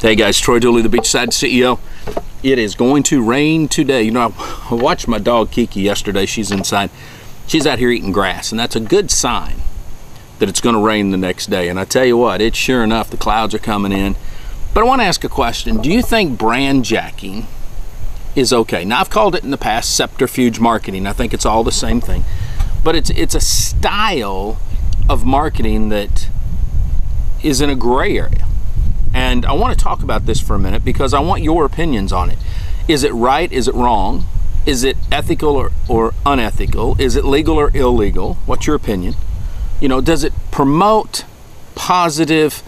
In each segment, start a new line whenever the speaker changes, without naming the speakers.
Hey guys, Troy Dooley, the Beachside CEO. It is going to rain today. You know, I watched my dog Kiki yesterday. She's inside. She's out here eating grass, and that's a good sign that it's going to rain the next day. And I tell you what, it's sure enough, the clouds are coming in. But I want to ask a question. Do you think brandjacking is okay? Now, I've called it in the past subterfuge marketing. I think it's all the same thing. But it's a style of marketing that is in a gray area. And I want to talk about this for a minute because I want your opinions on it. Is it right? Is it wrong? Is it ethical or unethical? Is it legal or illegal? What's your opinion? You know, does it promote positive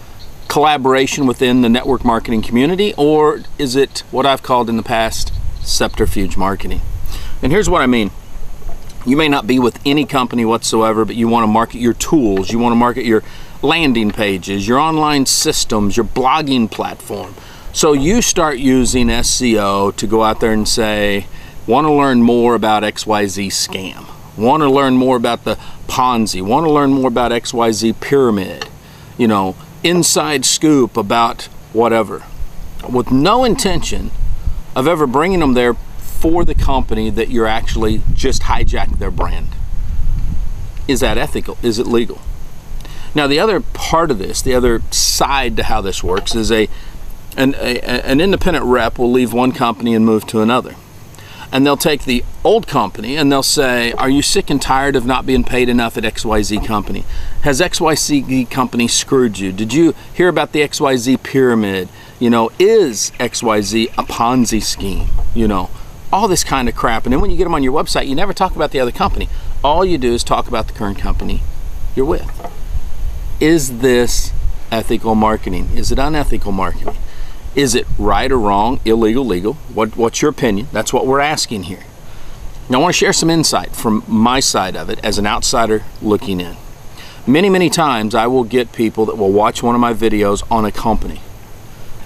collaboration within the network marketing community, or is it what I've called in the past subterfuge marketing? And here's what I mean. You may not be with any company whatsoever, but you want to market your tools. You want to market your landing pages, your online systems, your blogging platform. So you start using SEO to go out there and say, want to learn more about XYZ scam, want to learn more about the Ponzi, want to learn more about XYZ pyramid, you know, inside scoop about whatever, with no intention of ever bringing them there for the company that you're actually just hijacked their brand. Is that ethical? Is it legal? Now, the other part of this, the other side to how this works is an independent rep will leave one company and move to another. And they'll take the old company and they'll say, are you sick and tired of not being paid enough at XYZ company? Has XYZ company screwed you? Did you hear about the XYZ pyramid? You know, is XYZ a Ponzi scheme? You know, all this kind of crap. And then when you get them on your website, you never talk about the other company. All you do is talk about the current company you're with. Is this ethical marketing? Is it unethical marketing? Is it right or wrong, illegal, legal? What's your opinion? That's what we're asking here. Now, I want to share some insight from my side of it as an outsider looking in. Many, many times I will get people that will watch one of my videos on a company.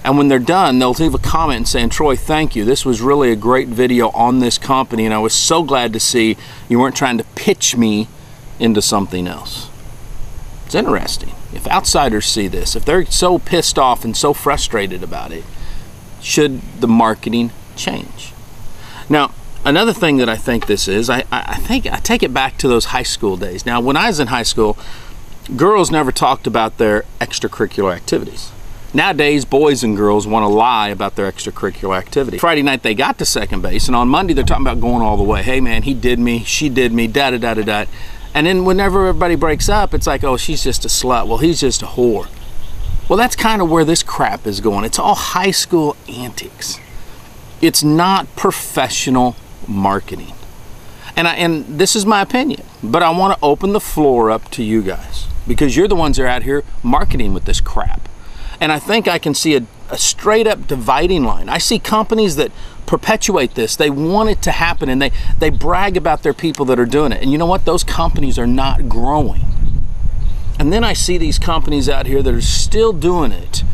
And when they're done, they'll leave a comment saying, Troy, thank you. This was really a great video on this company, and I was so glad to see you weren't trying to pitch me into something else. It's interesting. If outsiders see this, if they're so pissed off and so frustrated about it, should the marketing change? Now, another thing that I think this is, I take it back to those high school days. Now, when I was in high school, girls never talked about their extracurricular activities. Nowadays, boys and girls want to lie about their extracurricular activity. Friday night, they got to second base, and on Monday, they're talking about going all the way. Hey, man, he did me, she did me, da-da-da-da-da. And then whenever everybody breaks up, it's like, oh, she's just a slut. Well, he's just a whore. Well, that's kind of where this crap is going. It's all high school antics. It's not professional marketing. And this is my opinion, but I want to open the floor up to you guys because you're the ones that are out here marketing with this crap. And I think I can see a straight up dividing line. I see companies that perpetuate this. They want it to happen, and they brag about their people that are doing it. And you know what? Those companies are not growing. And then I see these companies out here that are still doing it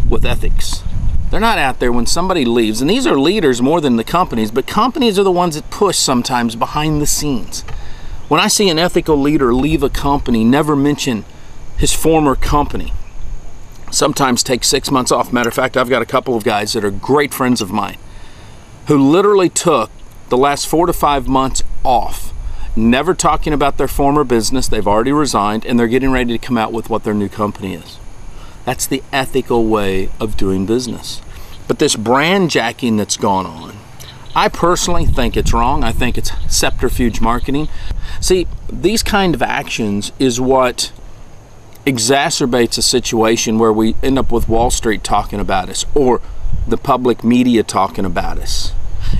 with ethics. They're not out there when somebody leaves. And these are leaders more than the companies, but companies are the ones that push sometimes behind the scenes. When I see an ethical leader leave a company, never mention his former company, sometimes take 6 months off. Matter of fact, I've got a couple of guys that are great friends of mine who literally took the last 4 to 5 months off, never talking about their former business. They've already resigned, and they're getting ready to come out with what their new company is. That's the ethical way of doing business. But this brandjacking that's gone on, I personally think it's wrong. I think it's subterfuge marketing. See, these kind of actions is what exacerbates a situation where we end up with Wall Street talking about us or the public media talking about us.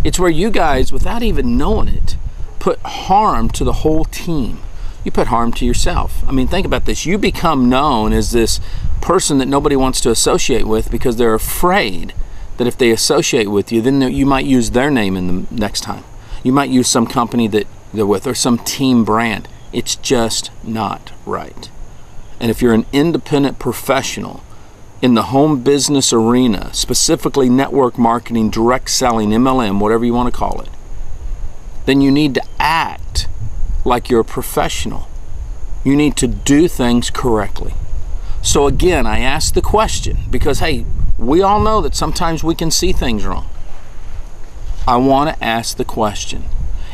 It's where you guys, without even knowing it, put harm to the whole team. You put harm to yourself. I mean, think about this. You become known as this person that nobody wants to associate with because they're afraid that if they associate with you, then you might use their name in the next time. You might use some company that they're with or some team brand. It's just not right. And if you're an independent professional in the home business arena, specifically network marketing, direct selling, MLM, whatever you want to call it, then you need to act like you're a professional. You need to do things correctly. So again, I ask the question because, hey, we all know that sometimes we can see things wrong. I want to ask the question,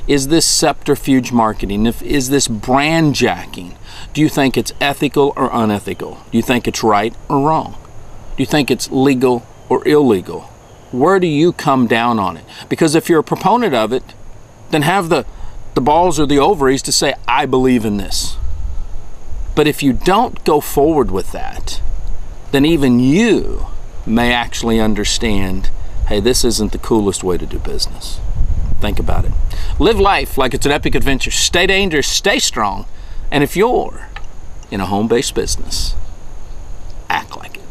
is this subterfuge marketing? Is this brandjacking? Do you think it's ethical or unethical? Do you think it's right or wrong? Do you think it's legal or illegal? Where do you come down on it? Because if you're a proponent of it, then have the balls or the ovaries to say, I believe in this. But if you don't go forward with that, then even you may actually understand, hey, this isn't the coolest way to do business. Think about it. Live life like it's an epic adventure. Stay dangerous, stay strong. And if you're in a home-based business, act like it.